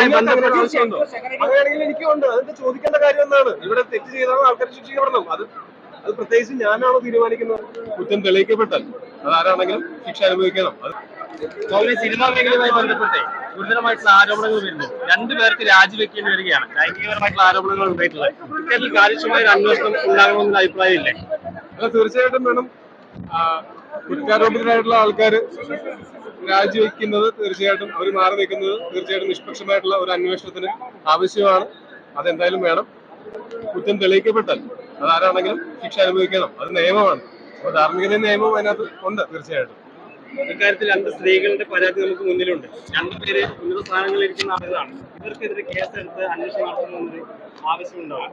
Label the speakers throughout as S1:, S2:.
S1: സ്ത്രീകളുമായി ബന്ധപ്പെട്ട ആവശ്യമുണ്ടോ? അങ്ങനെയാണെങ്കിൽ എനിക്കുണ്ട്. അതിന്റെ ചോദിക്കേണ്ട കാര്യം എന്താണ്? ഇവിടെ തെറ്റ് ചെയ്താൽ ആൾക്കാർ ശിക്ഷിക്കപ്പെടണം. അത് പ്രത്യേകിച്ച് ഞാനാണോ തീരുമാനിക്കുന്നത്? കുറ്റം തെളിയിക്കപ്പെട്ടാൽ അതാരാണെങ്കിലും ശിക്ഷ അനുഭവിക്കണം.
S2: സിനിമാ മേഖലയുമായി ബന്ധപ്പെട്ട് ഗുരുതരമായിട്ടുള്ള ആരോപണങ്ങൾ വരുന്നു. രണ്ടുപേർക്ക് രാജിവെക്കേണ്ടി വരികയാണ്. ലൈംഗികപരമായിട്ടുള്ള ആരോപണങ്ങൾ ഉണ്ടായിട്ടുള്ളത്. ഇത്തരത്തിൽ കാര്യക്ഷമമായ അന്വേഷണം ഉണ്ടാകണമെന്ന അഭിപ്രായമില്ലേ?
S1: അല്ല, തീർച്ചയായിട്ടും വേണം. കുറ്റാരോപിതരായിട്ടുള്ള ആൾക്കാർ രാജിവെക്കുന്നത് തീർച്ചയായിട്ടും, അവർ മാറി നിൽക്കുന്നത് തീർച്ചയായിട്ടും നിഷ്പക്ഷമായിട്ടുള്ള ഒരു അന്വേഷണത്തിന് ആവശ്യമാണ്. അതെന്തായാലും വേണം. കുറ്റം തെളിയിക്കപ്പെട്ടാൽ അതാരാണെങ്കിലും ശിക്ഷ അനുഭവിക്കണം. അത് നിയമമാണ്. അപ്പൊ ധാർമ്മികത നിയമവും അതിനകത്ത് ഉണ്ട് തീർച്ചയായിട്ടും.
S2: ഇക്കാര്യത്തിൽ രണ്ട് സ്ത്രീകളുടെ പരാതി നമുക്ക് മുന്നിലുണ്ട്. രണ്ടുപേര് ഉന്നത സ്ഥാനങ്ങളിൽ ഇരിക്കുന്ന ആളുകളാണ്. ഇവർക്കെതിരെ കേസെടുത്ത് അന്വേഷണം നടത്തണമെന്നൊരു ആവശ്യമുണ്ടാവും.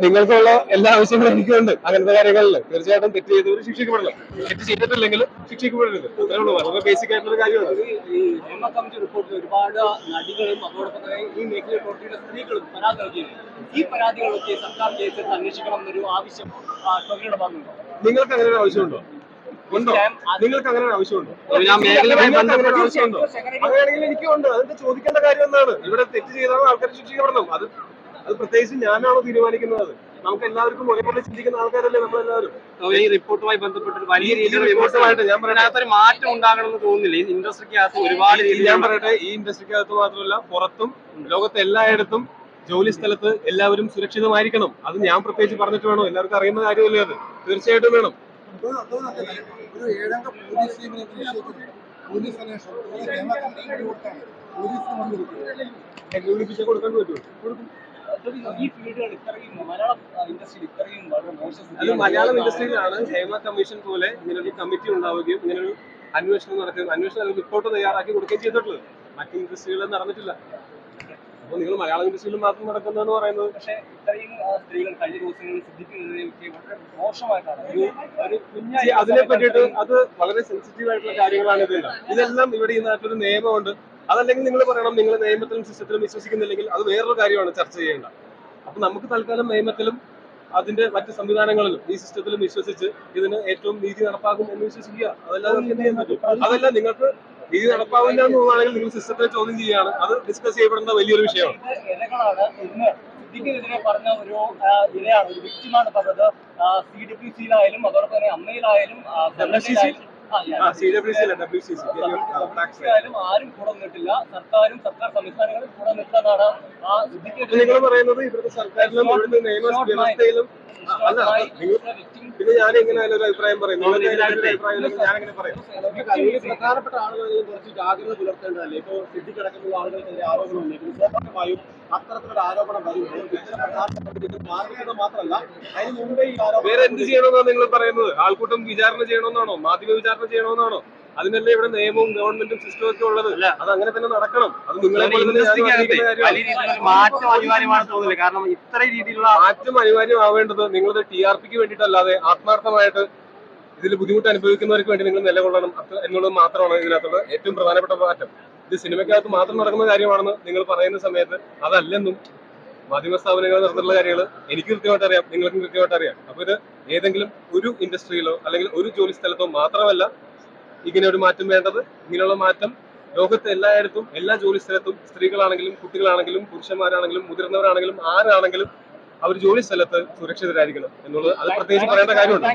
S1: നിങ്ങൾക്കുള്ള എല്ലാ ആവശ്യങ്ങളും എനിക്കുണ്ട്. അങ്ങനത്തെ കാര്യങ്ങളിൽ തീർച്ചയായിട്ടും തെറ്റ് ചെയ്തവർ ശിക്ഷിക്കപ്പെടണം. തെറ്റ് ചെയ്തിട്ടില്ലെങ്കിൽ ശിക്ഷിക്കപ്പെടരുത്. അത്രേ ഉള്ളൂ. വളരെ ബേസിക് ആയിട്ടുള്ള കാര്യമാണ്.
S2: ഈ ഹേമ കമ്മിറ്റി റിപ്പോർട്ടിൽ ഒരുപാട് നടികളും അതോടൊപ്പം തന്നെ ഈ മേഖലയിൽ പ്രവർത്തിക്കുന്ന സ്ത്രീകളും പരാതി നൽകിയിരുന്നു. ഈ പരാതികളൊക്കെ സർക്കാർ കേസെടുത്ത് അന്വേഷിക്കണം എന്നൊരു ആവശ്യം തൊഴിലുടെ ഭാഗത്തുണ്ടോ?
S1: നിങ്ങൾക്ക് അങ്ങനെ ഒരു ആവശ്യമുണ്ടോ? ഉണ്ടോ? നിങ്ങൾക്ക് അങ്ങനെ ഒരു ആവശ്യമുണ്ടോ?
S2: ആവശ്യമുണ്ടോ?
S1: അങ്ങനെയാണെങ്കിൽ എനിക്കുണ്ട്. അതിന്റെ ചോദിക്കേണ്ട കാര്യം എന്താണ്? ഇവിടെ തെറ്റ് ചെയ്താൽ ആൾക്കാർ ശിക്ഷിക്കപ്പെടണം. അത് പ്രത്യേകിച്ച് ഞാനാണോ തീരുമാനിക്കുന്നത്? നമുക്ക് എല്ലാവർക്കും ഒരേപോലെ ചിന്തിക്കുന്ന ആൾക്കാരല്ലേ നമ്മളെല്ലാവരും.
S2: ഈ റിപ്പോർട്ടുമായി ബന്ധപ്പെട്ട് വലിയ രീതിയിലുള്ള വിമർശനമായിട്ട് ഞാൻ പറയാത്തൊരു മാറ്റം ഉണ്ടാകണമെന്ന് തോന്നുന്നില്ല. ഈ ഇൻഡസ്ട്രിക്കകത്ത് ഒരുപാട് രീതിയിൽ
S1: ഞാൻ പറയട്ടെ, ഈ ഇൻഡസ്ട്രിക്കകത്ത് മാത്രമല്ല പുറത്തും ലോകത്തെ എല്ലായിടത്തും ജോലി സ്ഥലത്ത് എല്ലാവരും സുരക്ഷിതമായിരിക്കണം. അത് ഞാൻ പ്രത്യേകിച്ച് പറഞ്ഞിട്ട് വേണോ? എല്ലാവർക്കും അറിയുന്ന കാര്യമല്ലേ അത്. തീർച്ചയായിട്ടും വേണം.
S3: ഒരു 7 അംഗ പോലീസ് ടീമിനെ പോലീസ് അന്വേഷണം
S1: വിളിപ്പിച്ചാൽ കൊടുക്കാൻ പറ്റുമോ?
S2: ഈ ഫീൽഡുകൾ ഇത്രയും മലയാളം ഇൻഡസ്ട്രിയിൽ ഇത്രയും വളരെ മോശം.
S1: അത് മലയാളം ഇൻഡസ്ട്രിയിലാണ് ഹേമ കമ്മീഷൻ പോലെ ഇങ്ങനൊരു കമ്മിറ്റി ഉണ്ടാവുകയും ഇങ്ങനൊരു അന്വേഷണം നടക്കുകയും അന്വേഷണം റിപ്പോർട്ട് തയ്യാറാക്കി കൊടുക്കുകയും ചെയ്തിട്ടുള്ളത്. മറ്റു ഇൻഡസ്ട്രികളിൽ നടന്നിട്ടില്ല. അപ്പോൾ നിങ്ങൾ മലയാളം ഇൻഡസ്ട്രിയിൽ മാത്രം നടക്കുന്നതെന്ന് പറയുന്നത്.
S2: പക്ഷേ ഇത്രയും സ്ത്രീകൾ കഴിഞ്ഞ ദിവസങ്ങളിൽ ശ്രദ്ധിക്കുന്നതിനെയൊക്കെ വളരെ മോശമായിട്ടാണ്
S1: അതിനെ പറ്റിയിട്ട് അത് വളരെ സെൻസിറ്റീവ് ആയിട്ടുള്ള കാര്യങ്ങളാണ്. ഇതെല്ലാം ഇവിടെ ഈ നാട്ടിലൊരു നിയമമുണ്ട്. അതല്ലെങ്കിൽ നിങ്ങൾ പറയണം നിങ്ങൾ നിയമത്തിലും സിസ്റ്റത്തിലും വിശ്വസിക്കുന്നില്ലെങ്കിൽ അത് വേറൊരു കാര്യമാണ് ചർച്ച ചെയ്യേണ്ട. അപ്പൊ നമുക്ക് തൽക്കാലം നിയമത്തിലും അതിന്റെ മറ്റ് സംവിധാനങ്ങളിലും ഈ സിസ്റ്റത്തിലും വിശ്വസിച്ച് ഇതിന് ഏറ്റവും നീതി നടപ്പാകും എന്ന് വിശ്വസിക്കുക. അതല്ലാതെ നമുക്ക് എന്ത് ചെയ്യാൻ പറ്റും? അതല്ല, നിങ്ങൾക്ക് നീതി നടപ്പാവില്ല എന്ന് തോന്നുകയാണെങ്കിൽ നിങ്ങൾ സിസ്റ്റത്തെ ചോദ്യം ചെയ്യുകയാണ്. അത് ഡിസ്കസ് ചെയ്യപ്പെടുന്ന വലിയൊരു വിഷയമാണ്.
S2: ഇതിനെതിരെ പറഞ്ഞ ഒരു ഇലയാണ്, ഒരു വ്യക്തിമാണ് പറഞ്ഞത്. CWCയിലായാലും അതോടൊപ്പം തന്നെ അമ്മയിലായാലും ആരും കൂടെ നിന്നിട്ടില്ല. സർക്കാരും സർക്കാർ സംവിധാനങ്ങളും കൂടെ നിൽക്കുന്നതാണ്.
S1: നിങ്ങൾ പറയുന്നത് ഇവിടുത്തെ സർക്കാരിലും ഇവിടുത്തെ നിയമ വ്യവസ്ഥയിലും പിന്നെ ഞാൻ എങ്ങനെ ഒരു അഭിപ്രായം പറയും? ഞാനെങ്ങനെ പറയും?
S3: പ്രധാനപ്പെട്ട ആളുകളിൽ കുറച്ച് ജാഗ്രത പുലർത്തേണ്ടതല്ലേ? ഇപ്പോൾ സിദ്ധിക്കടക്കമുള്ള ആളുകൾക്കെതിരെ ആരോപണം സ്വാഭാവികമായും അത്തരത്തിലൊരു ആരോപണം വരുമ്പോൾ മാത്രമല്ല അതിന് മുമ്പേ ഈ
S1: വേറെ എന്ത് ചെയ്യണമെന്നാണ് നിങ്ങൾ പറയുന്നത്? ആൾക്കൂട്ടം വിചാരണ ചെയ്യണമെന്നാണോ? മാധ്യമ വിചാരണ ചെയ്യണമെന്നാണോ? അതിനല്ലേ ഇവിടെ നിയമവും ഗവൺമെന്റും സിസ്റ്റവും ഒക്കെ ഉള്ളത്. അത് അങ്ങനെ തന്നെ നടക്കണം. അത് നിങ്ങളെ
S2: മാറ്റം അനിവാര്യമാണ് തോന്നില്ല. കാരണം ഇത്ര രീതിയിലുള്ള
S1: മാറ്റം അനിവാര്യമാവേണ്ടത് നിങ്ങളുടെ TRPക്ക് വേണ്ടിയിട്ടല്ലാതെ ആത്മാർത്ഥമായിട്ട് ഇതിൽ ബുദ്ധിമുട്ട് അനുഭവിക്കുന്നവർക്ക് വേണ്ടി നിങ്ങൾ നിലകൊള്ളണം എന്നുള്ളത് മാത്രമാണ് ഇതിനകത്തുള്ള ഏറ്റവും പ്രധാനപ്പെട്ട മാറ്റം. ഇത് സിനിമയ്ക്കകത്ത് മാത്രം നടക്കുന്ന കാര്യമാണെന്ന് നിങ്ങൾ പറയുന്ന സമയത്ത് അതല്ലെന്നും മാധ്യമ സ്ഥാപനങ്ങൾ നടത്തുന്ന കാര്യങ്ങൾ എനിക്ക് കൃത്യമായിട്ട് അറിയാം, നിങ്ങൾക്കും കൃത്യമായിട്ട് അറിയാം. അപ്പൊ ഇത് ഏതെങ്കിലും ഒരു ഇൻഡസ്ട്രിയിലോ അല്ലെങ്കിൽ ഒരു ജോലി സ്ഥലത്തോ മാത്രമല്ല ഇങ്ങനെ ഒരു മാറ്റം വേണ്ടത്. ഇങ്ങനെയുള്ള മാറ്റം ലോകത്തെ എല്ലായിടത്തും എല്ലാ ജോലി സ്ഥലത്തും സ്ത്രീകളാണെങ്കിലും കുട്ടികളാണെങ്കിലും പുരുഷന്മാരാണെങ്കിലും മുതിർന്നവരാണെങ്കിലും ആരാണെങ്കിലും അവർ ജോലി സ്ഥലത്ത് സുരക്ഷിതരായിരിക്കണം എന്നുള്ളത് അത് പ്രത്യേകിച്ച് പറയേണ്ട കാര്യമുണ്ട്.